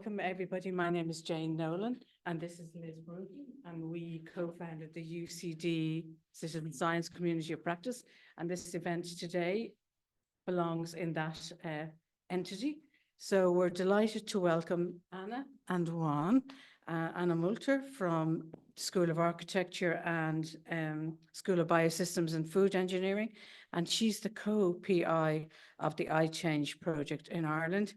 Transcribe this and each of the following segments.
Welcome, everybody. My name is Jane Nolan, and this is Liz Bruton, and we co-founded the UCD Citizen Science Community of Practice. And this event today belongs in that entity. So we're delighted to welcome Anna and Juan. Anna Molter from School of Architecture and School of Biosystems and Food Engineering, and she's the co-PI of the iChange project in Ireland.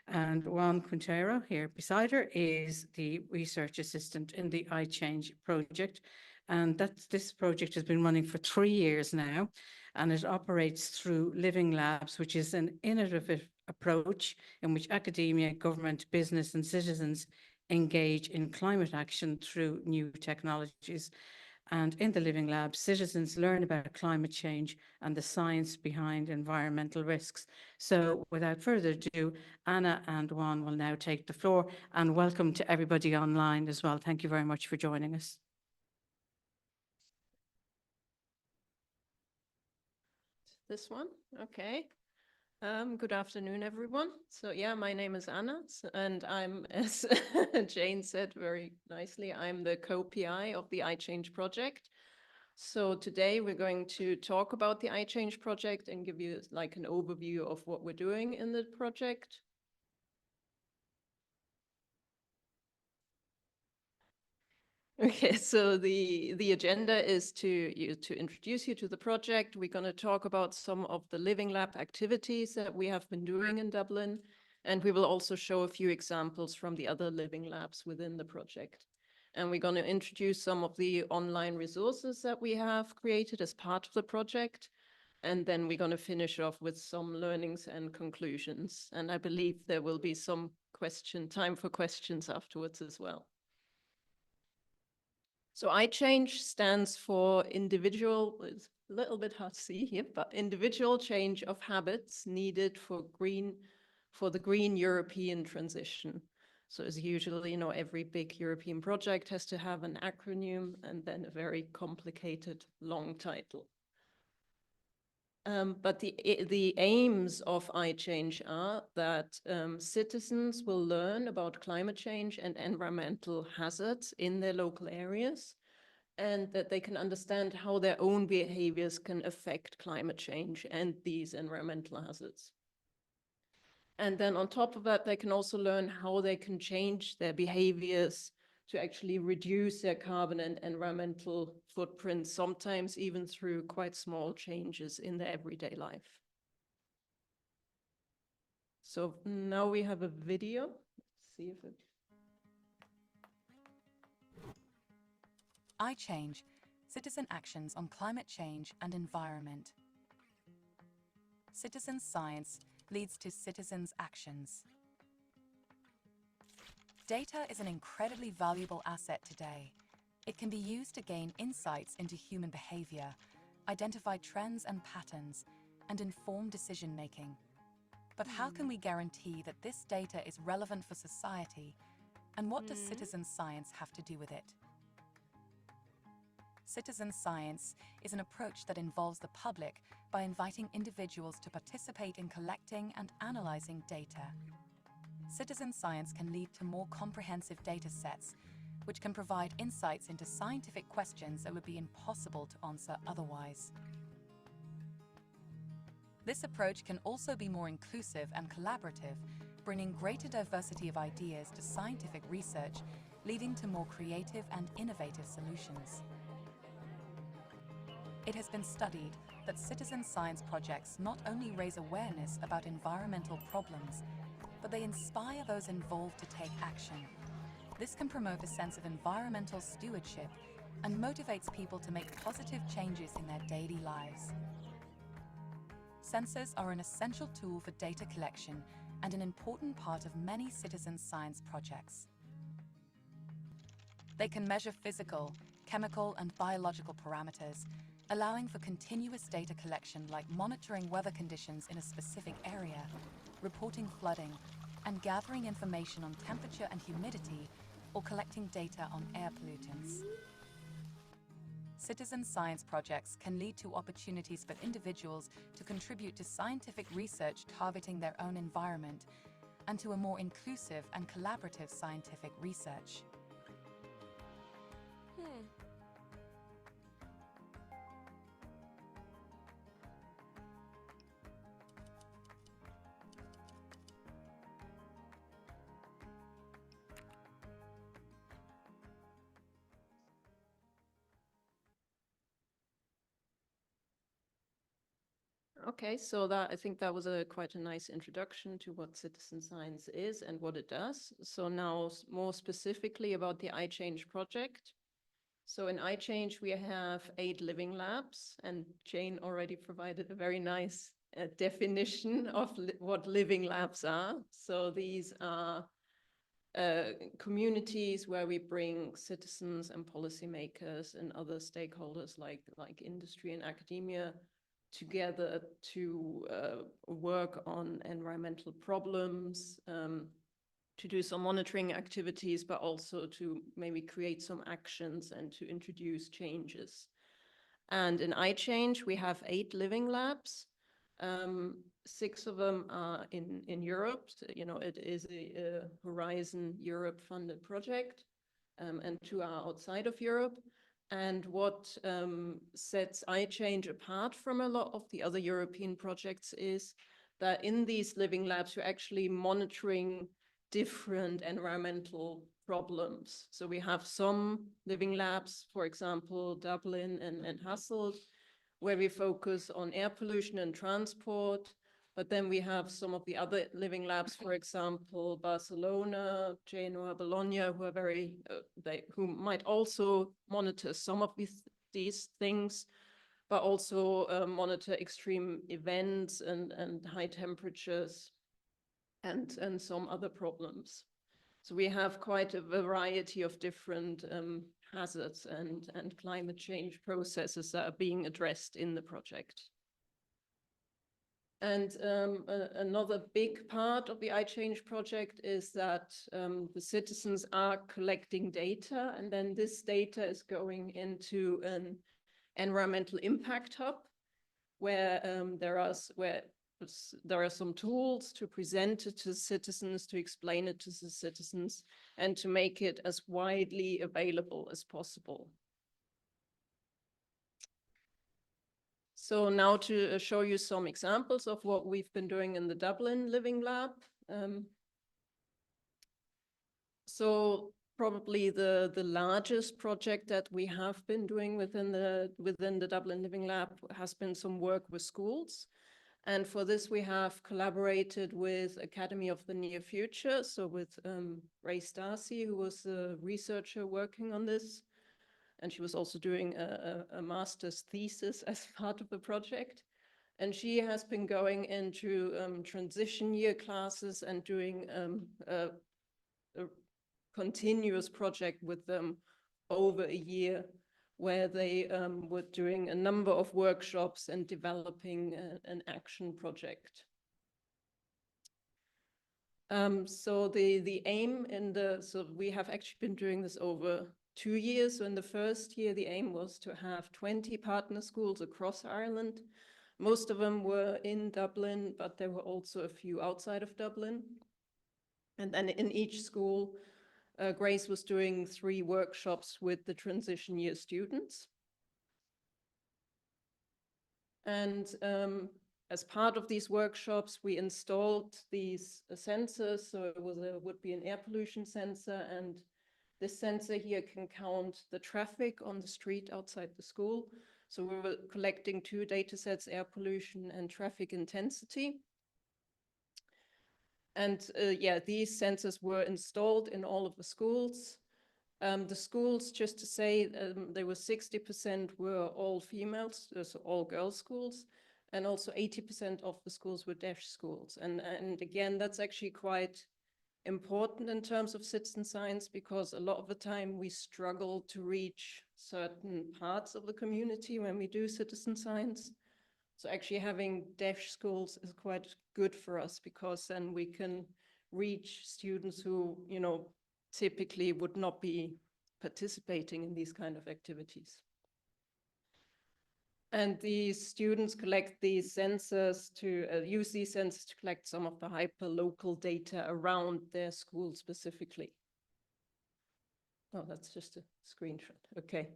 And Juan Quintero, here beside her, is the research assistant in the iChange project. And this project has been running for 3 years now, and it operates through Living Labs, which is an innovative approach in which academia, government, business, and citizens engage in climate action through new technologies. And in the Living Lab, citizens learn about climate change and the science behind environmental risks. So without further ado, Anna and Juan will now take the floor, and welcome to everybody online as well. Thank you very much for joining us. This one? Okay. Good afternoon, everyone. So yeah, my name is Anna, and I'm, as Jane said very nicely, I'm the co-PI of the iChange project. So today we're going to talk about the iChange project and give you like an overview of what we're doing in the project. Okay, so the agenda is to introduce you to the project. We're going to talk about some of the Living Lab activities that we have been doing in Dublin, and we will also show a few examples from the other Living Labs within the project. And we're going to introduce some of the online resources that we have created as part of the project. And then we're going to finish off with some learnings and conclusions. And I believe there will be some time for questions afterwards as well. So iChange stands for individual, it's a little bit hard to see here, but individual change of habits needed for the green European transition. So as usually, every big European project has to have an acronym and then a very complicated long title. But the aims of iChange are that citizens will learn about climate change and environmental hazards in their local areas, and that they can understand how their own behaviors can affect climate change and these environmental hazards. And then on top of that, they can also learn how they can change their behaviors to actually reduce their carbon and environmental footprint, sometimes even through quite small changes in their everyday life. So now we have a video. Let's see if it... iChange, Citizen Actions on Climate Change and Environment. Citizen science leads to citizens' actions. Data is an incredibly valuable asset today. It can be used to gain insights into human behavior, identify trends and patterns, and inform decision-making. But how can we guarantee that this data is relevant for society, and what does citizen science have to do with it? Citizen science is an approach that involves the public by inviting individuals to participate in collecting and analyzing data. Citizen science can lead to more comprehensive data sets, which can provide insights into scientific questions that would be impossible to answer otherwise. This approach can also be more inclusive and collaborative, bringing greater diversity of ideas to scientific research, leading to more creative and innovative solutions. It has been studied that citizen science projects not only raise awareness about environmental problems, but they inspire those involved to take action. This can promote a sense of environmental stewardship and motivates people to make positive changes in their daily lives. Sensors are an essential tool for data collection and an important part of many citizen science projects. They can measure physical, chemical, and biological parameters, allowing for continuous data collection like monitoring weather conditions in a specific area, reporting flooding, and gathering information on temperature and humidity, or collecting data on air pollutants. Citizen science projects can lead to opportunities for individuals to contribute to scientific research targeting their own environment, and to a more inclusive and collaborative scientific research. Okay, so I think that was quite a nice introduction to what citizen science is and what it does. So now more specifically about the iChange project. So in iChange, we have 8 living labs, and Jane already provided a very nice definition of what living labs are. So these are communities where we bring citizens and policymakers and other stakeholders like industry and academia together to work on environmental problems, to do some monitoring activities, but also to maybe create some actions and to introduce changes. And in iChange, we have 8 living labs. 6 of them are in Europe. So, you know, it is a Horizon Europe funded project, and 2 are outside of Europe. And what sets iChange apart from a lot of the other European projects is that in these living labs, you're actually monitoring different environmental problems. So we have some living labs, for example, Dublin and Hasselt, where we focus on air pollution and transport. But then we have some of the other living labs, for example, Barcelona, Genoa, Bologna, who are who might also monitor some of these things, but also monitor extreme events and high temperatures and some other problems. So we have quite a variety of different hazards and climate change processes that are being addressed in the project. And another big part of the iChange project is that the citizens are collecting data, and then this data is going into an environmental impact hub where there are some tools to present it to citizens, to explain it to the citizens, and to make it as widely available as possible. So now to show you some examples of what we've been doing in the Dublin Living Lab. So probably the largest project that we have been doing within the Dublin Living Lab has been some work with schools. And for this, we have collaborated with Academy of the Near Future, so with Ray Starcy, who was a researcher working on this. And she was also doing a master's thesis as part of the project. And she has been going into transition year classes and doing a continuous project with them over a year, where they were doing a number of workshops and developing an action project. So the aim so we have actually been doing this over 2 years. So in the first year, the aim was to have 20 partner schools across Ireland. Most of them were in Dublin, but there were also a few outside of Dublin. And then in each school, Grace was doing 3 workshops with the transition year students. And as part of these workshops, we installed these sensors. So it would be an air pollution sensor, and this sensor here can count the traffic on the street outside the school. So we were collecting 2 data sets, air pollution and traffic intensity. And yeah, these sensors were installed in all of the schools. The schools, just to say, there were 60% were all females, so all girls schools, and also 80% of the schools were deaf schools. And again, that's actually quite important in terms of citizen science, because a lot of the time we struggle to reach certain parts of the community when we do citizen science. So actually having deaf schools is quite good for us, because then we can reach students who, you know, typically would not be participating in these kind of activities. And the students collect these sensors to use these sensors to collect some of the hyper-local data around their school specifically. Oh, that's just a screenshot. Okay.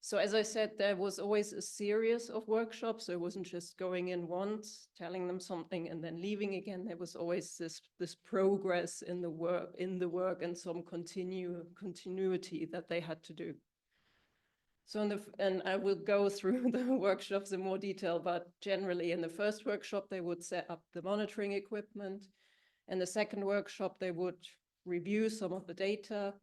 So as I said, there was always a series of workshops. So it wasn't just going in once, telling them something and then leaving again. There was always this progress in the work and some continuity that they had to do. So and I will go through the workshops in more detail, but generally in the first workshop, they would set up the monitoring equipment. In the second workshop, they would review some of the data.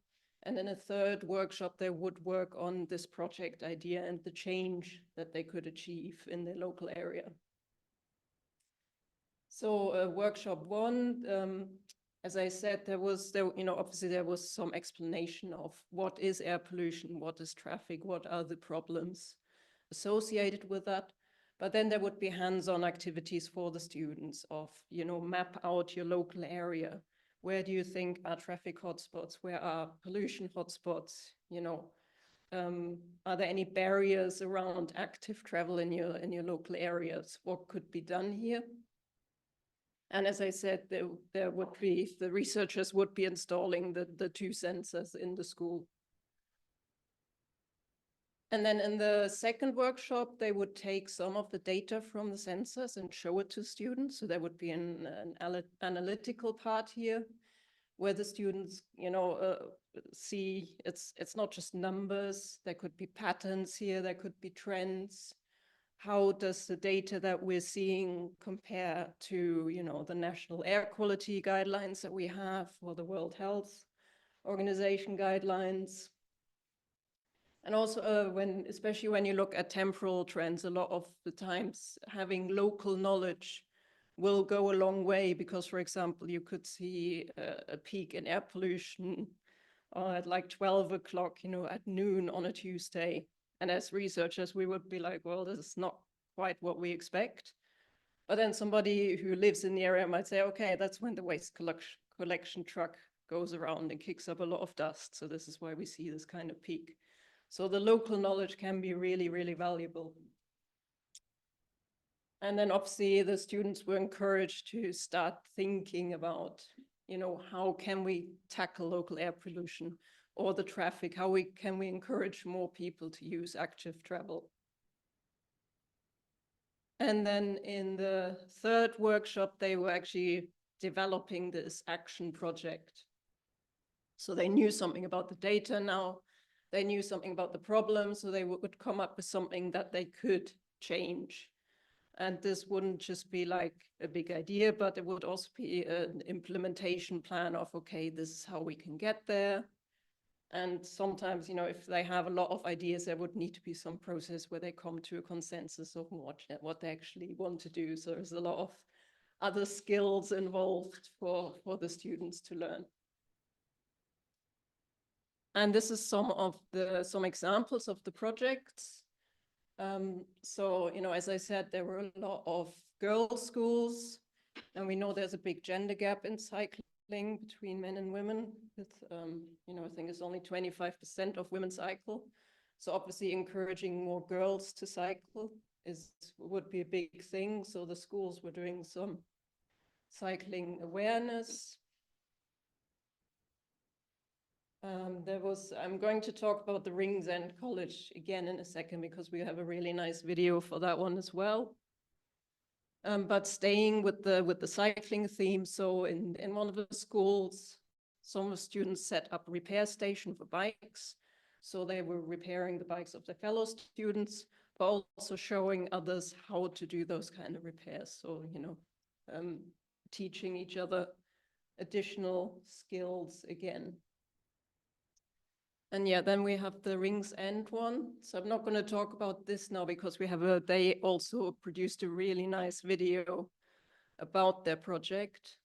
And in a third workshop, they would work on this project idea and the change that they could achieve in the local area. So workshop one, as I said, obviously there was some explanation of what is air pollution, what is traffic, what are the problems associated with that. But then there would be hands-on activities for the students of, map out your local area. Where do you think are traffic hotspots? Where are pollution hotspots? Are there any barriers around active travel in your local areas? What could be done here? And as I said, the researchers would be installing the two sensors in the school. And then in the second workshop, they would take some of the data from the sensors and show it to students. So there would be an analytical part here where the students, see it's not just numbers. There could be patterns here. There could be trends. How does the data that we're seeing compare to, the national air quality guidelines that we have, or the World Health Organization guidelines? And also especially when you look at temporal trends, a lot of the times having local knowledge will go a long way because, for example, you could see a peak in air pollution at like 12 o'clock, at noon on a Tuesday. And as researchers, we would be like, well, this is not quite what we expect. But then somebody who lives in the area might say, okay, that's when the waste collection truck goes around and kicks up a lot of dust. So this is why we see this kind of peak. So the local knowledge can be really, really valuable. And then obviously the students were encouraged to start thinking about, how can we tackle local air pollution or the traffic? How can we encourage more people to use active travel? And then in the third workshop, they were actually developing this action project. So they knew something about the data now. They knew something about the problem, so they would come up with something that they could change. And this wouldn't just be like a big idea, but it would also be an implementation plan of, okay, this is how we can get there. And sometimes, if they have a lot of ideas, there would need to be some process where they come to a consensus of what they actually want to do. So there's a lot of other skills involved for the students to learn. And this is some examples of the projects. So, as I said, there were a lot of girls' schools, and we know there's a big gender gap in cycling between men and women. With, I think it's only 25% of women cycle. So obviously encouraging more girls to cycle would be a big thing. So the schools were doing some cycling awareness. I'm going to talk about the Ringsend College again in a second because we have a really nice video for that one as well. But staying with the cycling theme, so in one of the schools, some of the students set up a repair station for bikes. So they were repairing the bikes of their fellow students, but also showing others how to do those kind of repairs. So, teaching each other additional skills again. And yeah, then we have the Ringsend one. So I'm not going to talk about this now because they also produced a really nice video about their project.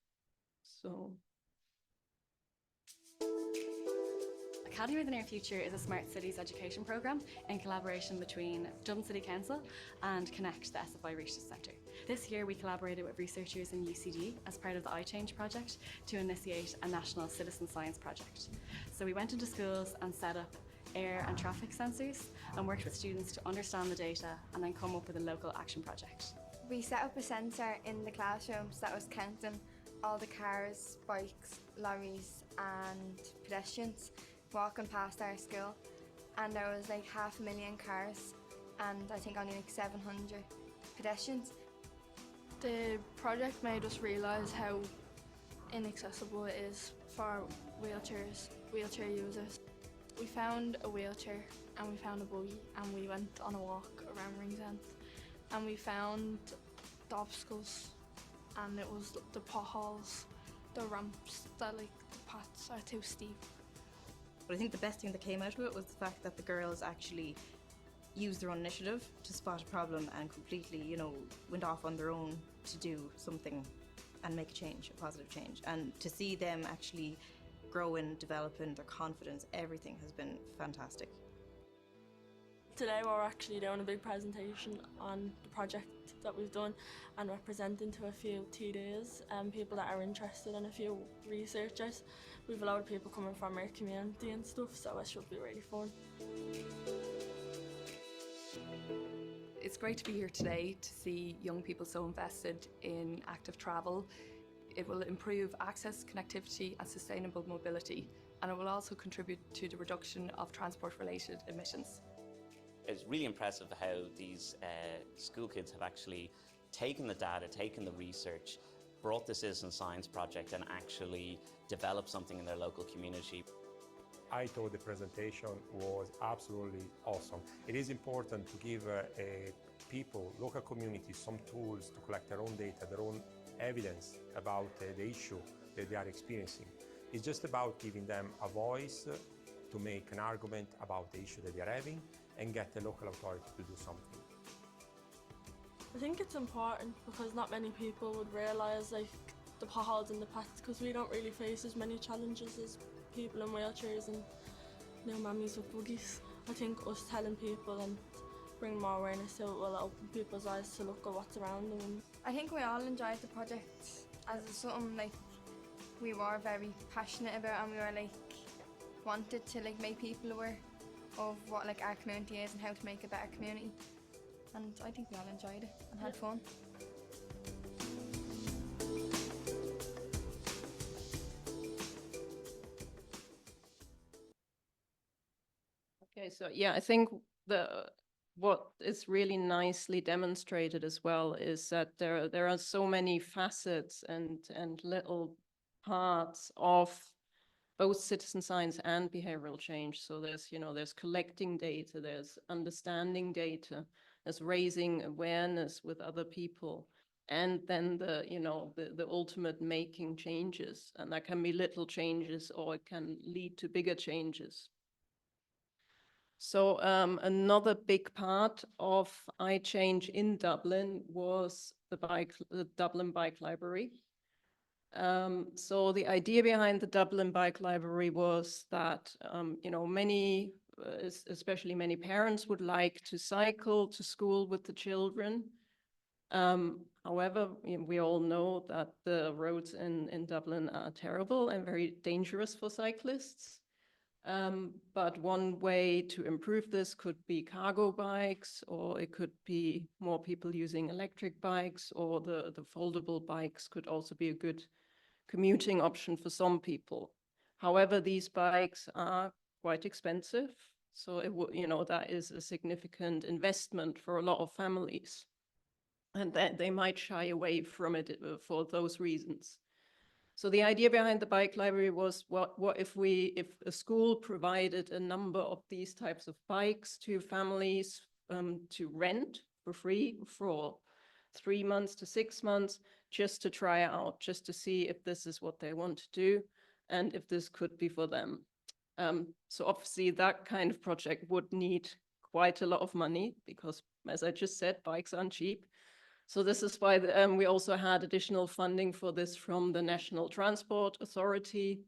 So. Academy of the Near Future is a smart cities education programme in collaboration between Dublin City Council and Connect, the SFI Research Centre. This year we collaborated with researchers in UCD as part of the iChange project to initiate a national citizen science project. So we went into schools and set up air and traffic sensors and worked with students to understand the data and then come up with a local action project. We set up a sensor in the classrooms that was counting all the cars, bikes, lorries and pedestrians walking past our school, and there was like 500,000 cars and I think only like 700 pedestrians. The project made us realise how inaccessible it is for wheelchair users. We found a wheelchair and we found a buggy and we went on a walk around Ringsend and we found the obstacles, and it was the potholes, the ramps, that like the paths are too steep. But I think the best thing that came out of it was the fact that the girls actually used their own initiative to spot a problem and completely, you know, went off on their own to do something and make a change, a positive change. And to see them actually growing, developing their confidence, everything has been fantastic. Today we're actually doing a big presentation on the project that we've done and representing to a few TDs and people that are interested and a few researchers. We've a lot of people coming from our community and stuff, so it should be really fun. It's great to be here today to see young people so invested in active travel. It will improve access, connectivity and sustainable mobility, and it will also contribute to the reduction of transport-related emissions. It's really impressive how these school kids have actually taken the data, taken the research, brought the citizen science project and actually developed something in their local community. I thought the presentation was absolutely awesome. It is important to give people, local communities, some tools to collect their own data, their own evidence about the issue that they are experiencing. It's just about giving them a voice to make an argument about the issue that they are having and get the local authority to do something. I think it's important because not many people would realise like the potholes in the paths, because we don't really face as many challenges as people in wheelchairs and mummies with buggies. I think us telling people and bringing more awareness to it will open people's eyes to look at what's around them. I think we all enjoyed the project as it's something like we were very passionate about, and we were like wanted to like make people aware of what like our community is and how to make a better community. And I think we all enjoyed it and had fun. Okay, so yeah, I think what is really nicely demonstrated as well is that there are so many facets and little parts of both citizen science and behavioral change. So there's collecting data, there's understanding data, there's raising awareness with other people, and then the ultimate making changes. And that can be little changes or it can lead to bigger changes. So another big part of iChange in Dublin was the Dublin Bike Library. So the idea behind the Dublin Bike Library was that, especially many parents would like to cycle to school with the children. However, we all know that the roads in Dublin are terrible and very dangerous for cyclists. But one way to improve this could be cargo bikes, or it could be more people using electric bikes, or the foldable bikes could also be a good commuting option for some people. However, these bikes are quite expensive, so that is a significant investment for a lot of families, and that they might shy away from it for those reasons. So the idea behind the bike library was, what if a school provided a number of these types of bikes to families to rent for free for 3 months to 6 months, just to try out, just to see if this is what they want to do and if this could be for them. So obviously that kind of project would need quite a lot of money because, as I just said, bikes aren't cheap. So this is why we also had additional funding for this from the National Transport Authority,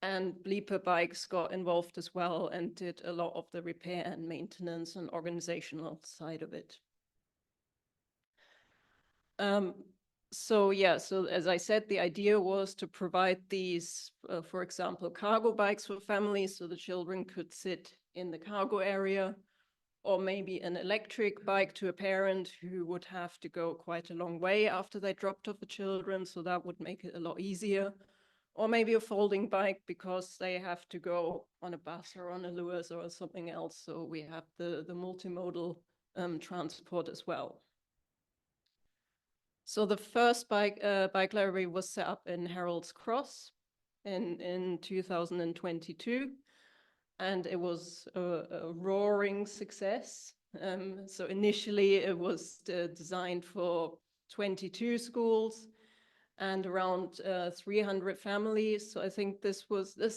and Bleeper Bikes got involved as well and did a lot of the repair and maintenance and organizational side of it. So yeah, so as I said, the idea was to provide these, for example, cargo bikes for families so the children could sit in the cargo area, or maybe an electric bike to a parent who would have to go quite a long way after they dropped off the children, so that would make it a lot easier. Or maybe a folding bike because they have to go on a bus or on a Lewis or something else. So we have the multimodal transport as well. So the first bike library was set up in Harold's Cross in 2022. And it was a roaring success. So initially it was designed for 22 schools and around 300 families. So I think this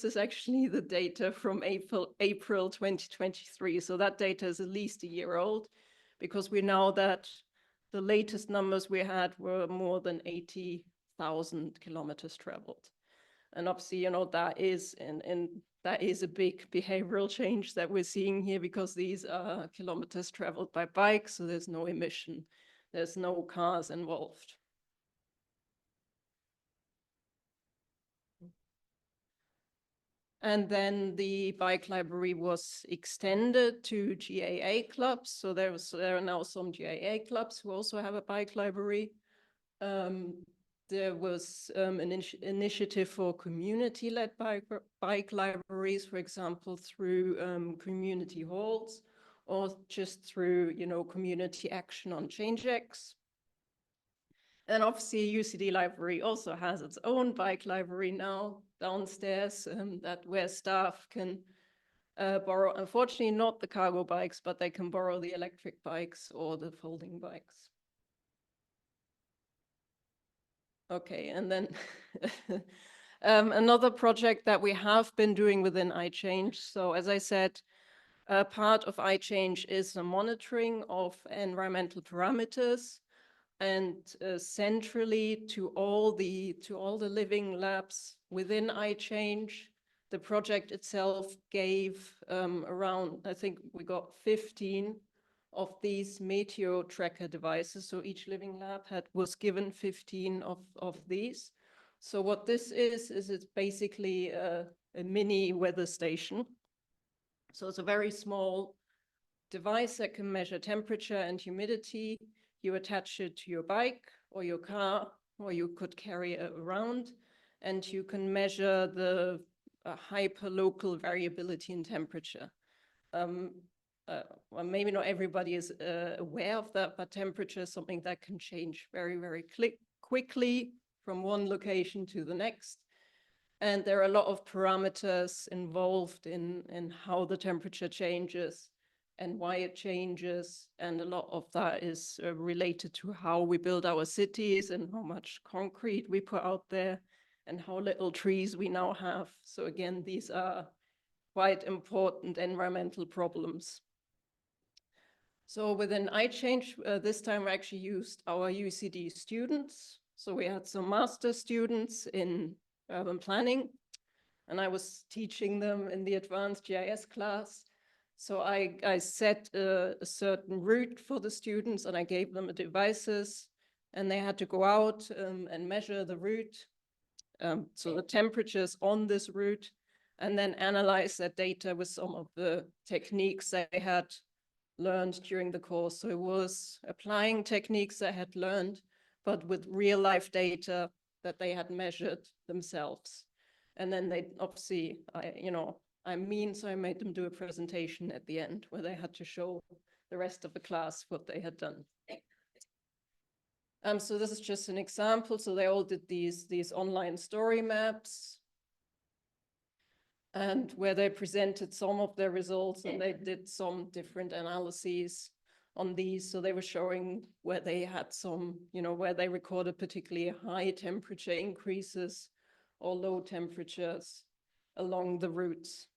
is actually the data from April 2023. So that data is at least a year old, because we know that the latest numbers we had were more than 80,000 kilometers traveled. And obviously, you know, that is that is a big behavioral change that we're seeing here, because these are kilometers traveled by bike, so there's no emission, there's no cars involved. And then the bike library was extended to GAA clubs. So there are now some GAA clubs who also have a bike library. There was an initiative for community-led bike libraries, for example, through community halls, or just through, you know, community action on ChangeX. And obviously UCD library also has its own bike library now downstairs, where staff can borrow, unfortunately not the cargo bikes, but they can borrow the electric bikes or the folding bikes. Okay, and then another project that we have been doing within iChange. So as I said, part of iChange is the monitoring of environmental parameters, and centrally to all the living labs within iChange, the project itself gave around, I think we got 15 of these meteor tracker devices. So each living lab was given 15 of these. So what this is it's basically a mini weather station. So it's a very small device that can measure temperature and humidity. You attach it to your bike or your car, or you could carry it around, and you can measure the hyperlocal variability in temperature. Well, maybe not everybody is aware of that, but temperature is something that can change very, very quickly from one location to the next. And there are a lot of parameters involved in how the temperature changes and why it changes. And a lot of that is related to how we build our cities and how much concrete we put out there and how little trees we now have. So again, these are quite important environmental problems. So within iChange, this time we actually used our UCD students. So we had some master students in urban planning, and I was teaching them in the advanced GIS class. So I set a certain route for the students, and I gave them the devices, and they had to go out and measure the route. So the temperatures on this route, and then analyze that data with some of the techniques they had learned during the course. So it was applying techniques they had learned, but with real life data that they had measured themselves. And then they obviously, so I made them do a presentation at the end where they had to show the rest of the class what they had done. So this is just an example. So they all did these online story maps, and where they presented some of their results, and they did some different analyses on these. So they were showing where they had some, where they recorded particularly high temperature increases or low temperatures along the routes.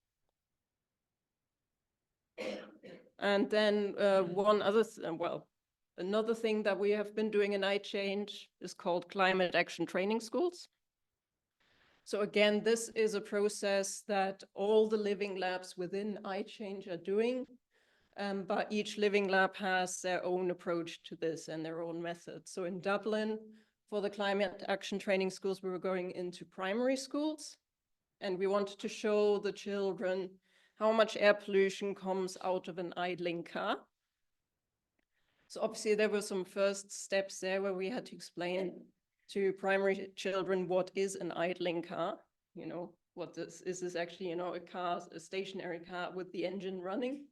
And then another thing that we have been doing in iChange is called climate action training schools. So again, this is a process that all the living labs within iChange are doing, but each living lab has their own approach to this and their own method. So in Dublin, for the climate action training schools, we were going into primary schools, and we wanted to show the children how much air pollution comes out of an idling car. So obviously there were some first steps there where we had to explain to primary children what is an idling car, you know, what this is actually, you know, a stationary car with the engine running.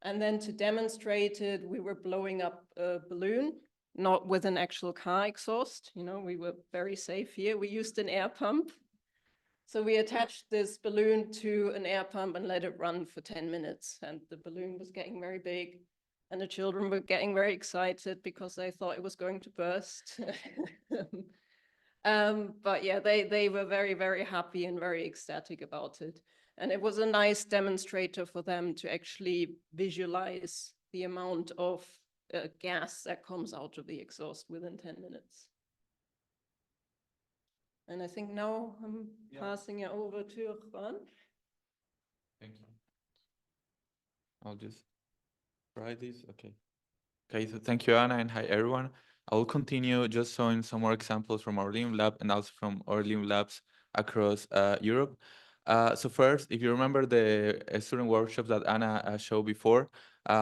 And then to demonstrate it, we were blowing up a balloon, not with an actual car exhaust, you know, we were very safe here. We used an air pump. So we attached this balloon to an air pump and let it run for 10 minutes. And the balloon was getting very big. And the children were getting very excited because they thought it was going to burst. But yeah, they were very, very happy and very ecstatic about it. And it was a nice demonstrator for them to actually visualize the amount of gas that comes out of the exhaust within 10 minutes. And I think now I'm passing it over to Juan. Thank you. I'll just try this. Okay. Okay, so thank you, Anna, and hi, everyone. I will continue just showing some more examples from our LIM lab and also from our LIM labs across Europe. So first, if you remember the student workshops that Anna showed before,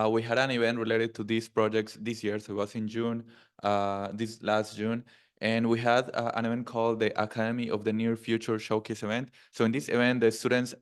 we had an event related to these projects this year. So it was in June, this last June. And we had an event called the Academy of the Near Future Showcase event. So in this event, the students,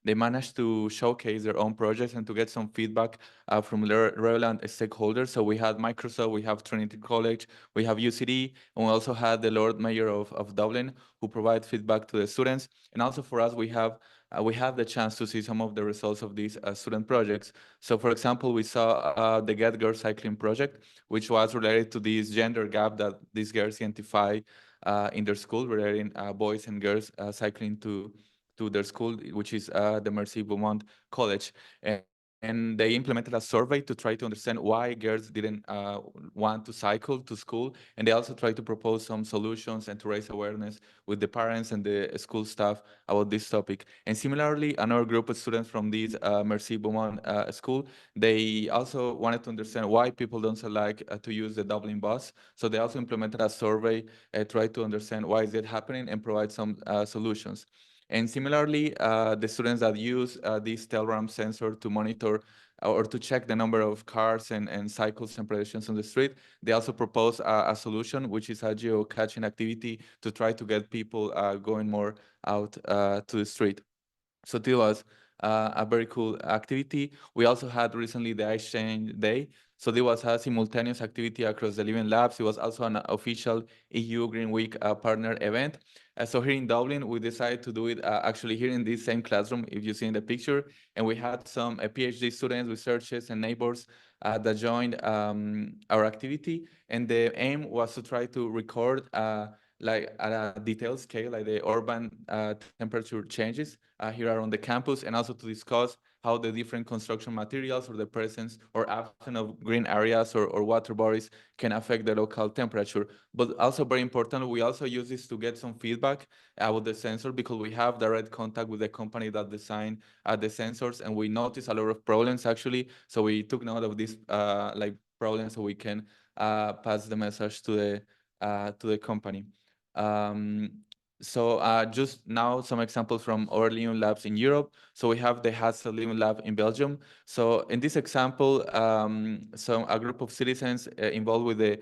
they managed to showcase their own projects and to get some feedback from relevant stakeholders. So we had Microsoft, we have Trinity College, we have UCD, and we also had the Lord Mayor of Dublin, who provide feedback to the students. And also for us, we have the chance to see some of the results of these student projects. So for example, we saw the Get Girls Cycling project, which was related to this gender gap that these girls identify in their school, relating boys and girls cycling to their school, which is the Mercy Beaumont College. And they implemented a survey to try to understand why girls didn't want to cycle to school. And they also tried to propose some solutions and to raise awareness with the parents and the school staff about this topic. And similarly, another group of students from this Mercy Beaumont school, they also wanted to understand why people don't like to use the Dublin bus. So they also implemented a survey, tried to understand why is it happening and provide some solutions. And similarly, the students that use this TELRAM sensor to monitor or to check the number of cars and cycles and pedestrians on the street, they also propose a solution, which is a geocaching activity to try to get people going more out to the street. So this was a very cool activity. We also had recently the Ice Change Day. So there was a simultaneous activity across the Living Labs. It was also an official EU Green Week partner event. So here in Dublin, we decided to do it actually here in this same classroom, if you see in the picture. And we had some PhD students, researchers, and neighbors that joined our activity. And the aim was to try to record like at a detailed scale, like the urban temperature changes here around the campus, and also to discuss how the different construction materials or the presence or absence of green areas or water bodies can affect the local temperature. But also very important, we also use this to get some feedback about the sensor, because we have direct contact with the company that designed the sensors, and we noticed a lot of problems actually. So we took note of these like problems so we can pass the message to the company. So just now some examples from our Lean labs in Europe. So we have the Hassel Lean lab in Belgium. So in this example, a group of citizens involved with the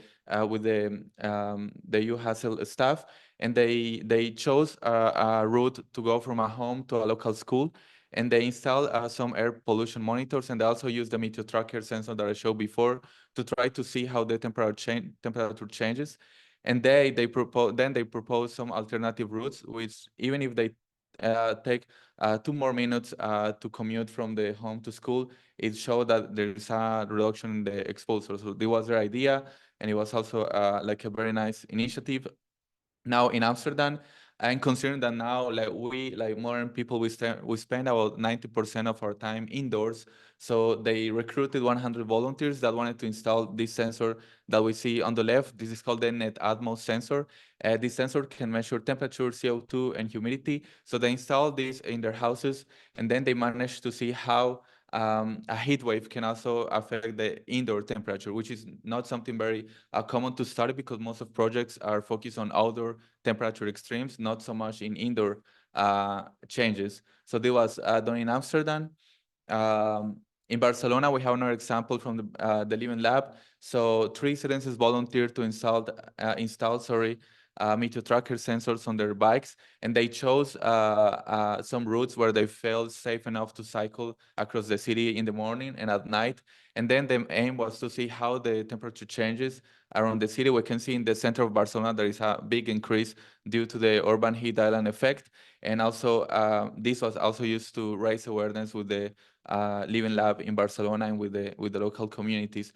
EU Hassel staff, and they chose a route to go from a home to a local school. And they install some air pollution monitors, and they also use the meteor tracker sensor that I showed before to try to see how the temperature changes. And they propose some alternative routes, which even if they take 2 more minutes to commute from the home to school, it showed that there is a reduction in the exposure. So this was their idea, and it was also like a very nice initiative. Now in Amsterdam, and considering that now like modern people, we spend about 90% of our time indoors. So they recruited 100 volunteers that wanted to install this sensor that we see on the left. This is called the Net Atmos sensor. This sensor can measure temperature, CO2, and humidity. So they installed this in their houses, and then they managed to see how a heat wave can also affect the indoor temperature, which is not something very common to study because most of projects are focused on outdoor temperature extremes, not so much in indoor changes. So this was done in Amsterdam. In Barcelona, we have another example from the Living Lab. So 3 students volunteered to install meteor tracker sensors on their bikes, and they chose some routes where they felt safe enough to cycle across the city in the morning and at night. And then the aim was to see how the temperature changes around the city. We can see in the center of Barcelona there is a big increase due to the urban heat island effect. And also, this was also used to raise awareness with the Living Lab in Barcelona and with the local communities.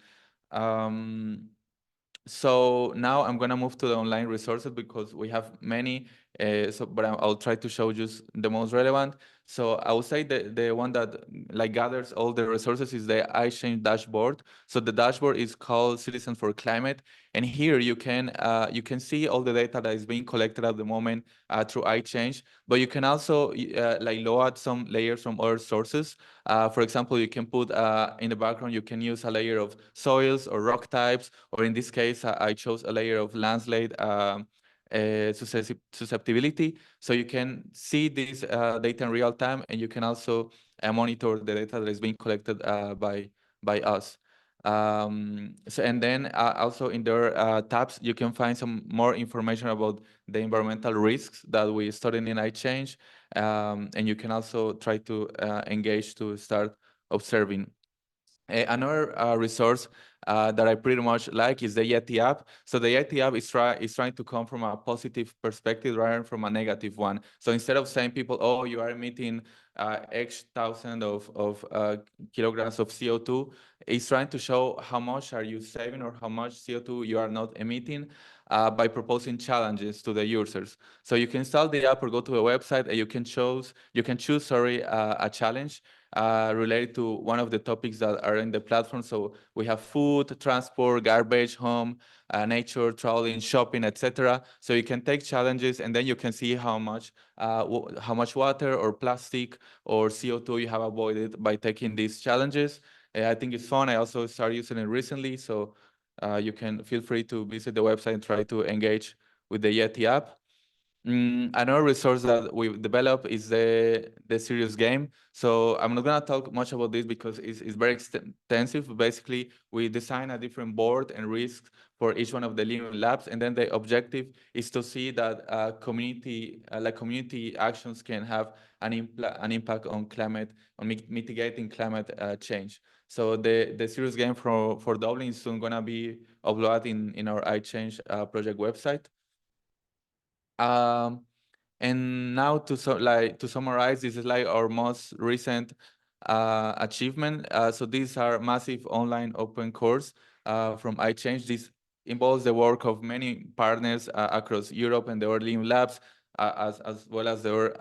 So now I'm gonna move to the online resources because we have many, but I'll try to show you the most relevant. So I would say the one that like gathers all the resources is the iChange dashboard. So the dashboard is called Citizens for Climate, and here you can see all the data that is being collected at the moment through iChange. But you can also like load some layers from other sources. For example, you can put in the background, you can use a layer of soils or rock types, or in this case, I chose a layer of landslide susceptibility. So you can see this data in real time, and you can also monitor the data that is being collected by us. And then also in their tabs, you can find some more information about the environmental risks that we studied in iChange. And you can also try to engage to start observing. Another resource that I pretty much like is the Yeti app. So the Yeti app is trying to come from a positive perspective rather than from a negative one. So instead of saying people, oh, you are emitting X thousand of kilograms of CO2, it's trying to show how much are you saving or how much CO2 you are not emitting by proposing challenges to the users. So you can install the app or go to a website and you can choose a challenge related to one of the topics that are in the platform. So we have food, transport, garbage, home, nature, traveling, shopping, etc. So you can take challenges, and then you can see how much water or plastic or CO2 you have avoided by taking these challenges. I think it's fun. I also started using it recently, so you can feel free to visit the website and try to engage with the Yeti app. Another resource that we developed is the serious game. So I'm not gonna talk much about this because it's very extensive. Basically, we design a different board and risks for each one of the living labs, and then the objective is to see that community actions can have an impact on mitigating climate change. So the serious game for Dublin is soon gonna be uploaded in our iChange project website. And now to summarize, this is like our most recent achievement. So these are massive online open course from iChange. This involves the work of many partners across Europe and the early labs, as well as their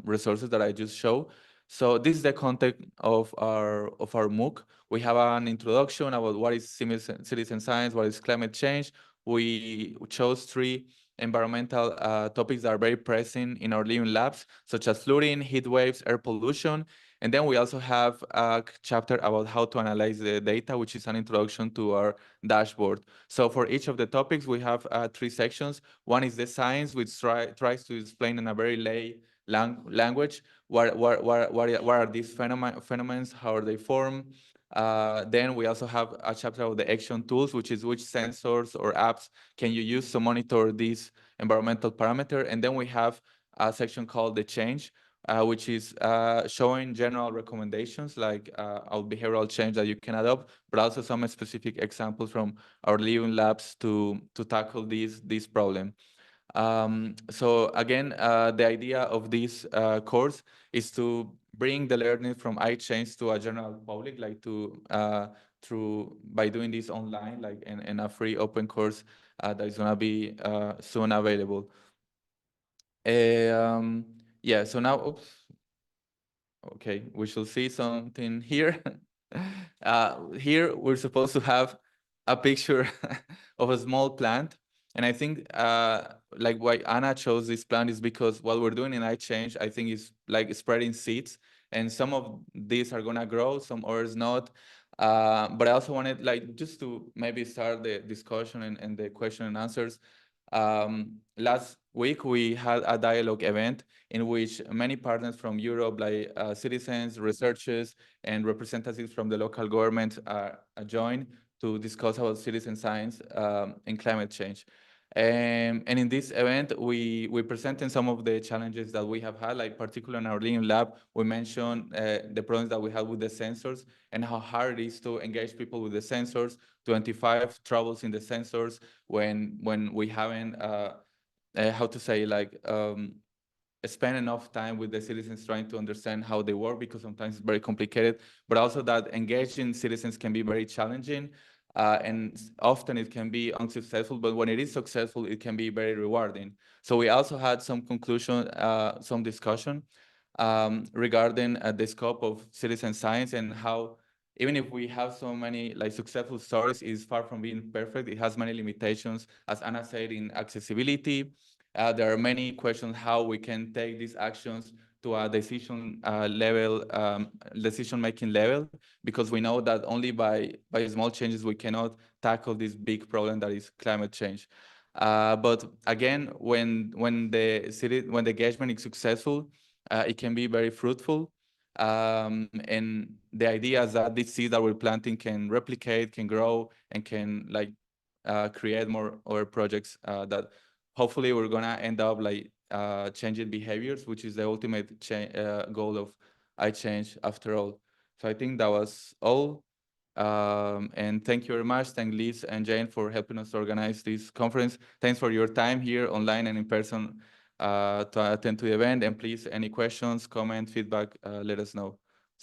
resources that I just showed. So this is the content of our MOOC. We have an introduction about what is citizen science, what is climate change. We chose 3 environmental topics that are very present in our living labs, such as flooding, heat waves, air pollution. And then we also have a chapter about how to analyze the data, which is an introduction to our dashboard. So for each of the topics, we have 3 sections. One is the science, which tries to explain in a very lay language what are these phenomena, how are they formed. Then we also have a chapter of the action tools, which is which sensors or apps can you use to monitor these environmental parameter. And then we have a section called the change, which is showing general recommendations like our behavioral change that you can adopt, but also some specific examples from our living labs to tackle this problem. So again, the idea of this course is to bring the learning from iChange to a general public, like by doing this online, like in a free open course that is gonna be soon available. Yeah, so now, oops. Okay, we shall see something here. Here we're supposed to have a picture of a small plant. And I think like why Anna chose this plan is because what we're doing in iChange, I think, is like spreading seeds, and some of these are gonna grow, some others not. But I also wanted like just to maybe start the discussion and the question and answers. Last week we had a dialogue event in which many partners from Europe, like citizens, researchers, and representatives from the local government joined to discuss about citizen science and climate change. And in this event, we presented some of the challenges that we have had, like particularly in our Lean Lab, we mentioned the problems that we have with the sensors and how hard it is to engage people with the sensors, to identify troubles in the sensors when we haven't, how to say, like, spend enough time with the citizens trying to understand how they work, because sometimes it's very complicated, but also that engaging citizens can be very challenging. And often it can be unsuccessful, but when it is successful, it can be very rewarding. So we also had some conclusion, some discussion regarding the scope of citizen science and how, even if we have so many like successful stories, it's far from being perfect. It has many limitations, as Anna said, in accessibility. There are many questions how we can take these actions to a decision level, decision-making level, because we know that only by small changes we cannot tackle this big problem that is climate change. But again, when the engagement is successful, it can be very fruitful. And the idea is that these seeds that we're planting can replicate, can grow, and can like create more other projects that hopefully we're gonna end up like changing behaviors, which is the ultimate goal of iChange after all. So I think that was all. And thank you very much. Thank Liz and Jane for helping us organize this conference. Thanks for your time here online and in person to attend to the event. And please, any questions, comment, feedback, let us know.